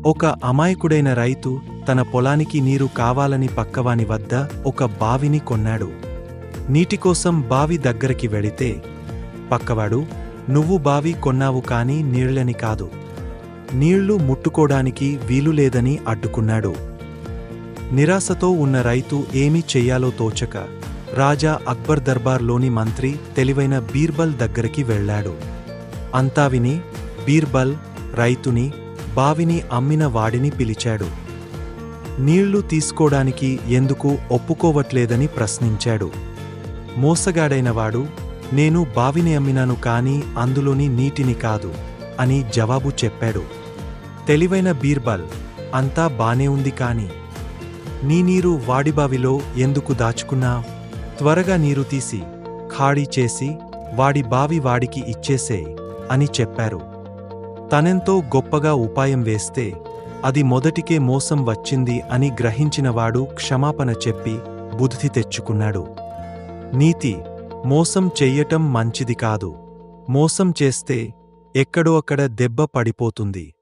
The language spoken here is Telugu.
ఒక అమాయకుడైన రైతు తన పొలానికి నీరు కావాలని పక్కవాని వద్ద ఒక బావిని కొన్నాడు. నీటికోసం బావి దగ్గరికి వెళితే పక్కవాడు, "నువ్వు బావి కొన్నావు కాని నీళ్లని కాదు. నీళ్లు ముట్టుకోడానికి వీలులేదని" అడ్డుకున్నాడు. నిరాశతో ఉన్న రైతు ఏమీ చెయ్యాలో తోచక రాజా అక్బర్ దర్బార్లోని మంత్రి తెలివైన బీర్బల్ దగ్గరికి వెళ్లాడు. అంతా విని బీర్బల్ రైతుని, బావిని అమ్మిన వాడిని పిలిచాడు. నీళ్లు తీసుకోడానికి ఎందుకు ఒప్పుకోవట్లేదని ప్రశ్నించాడు. మోసగాడైనవాడు, "నేను బావిని అమ్మినాను కాని అందులోని నీటిని కాదు" అని జవాబు చెప్పాడు. తెలివైన బీర్బల్, "అంతా బానే ఉంది కాని నీ నీరు వాడి బావిలో ఎందుకు దాచుకున్నావ్? త్వరగా నీరు తీసి ఖాళీ చేసి వాడి బావి వాడికి ఇచ్చేసేయ్" అని చెప్పారు. తనెంతో గొప్పగా ఉపాయం వేస్తే అది మొదటికే మోసం వచ్చింది అని గ్రహించినవాడు క్షమాపణ చెప్పి బుద్ధి తెచ్చుకున్నాడు. నీతి: మోసం చెయ్యటం మంచిది కాదు. మోసం చేస్తే ఎక్కడో అక్కడ దెబ్బ పడిపోతుంది.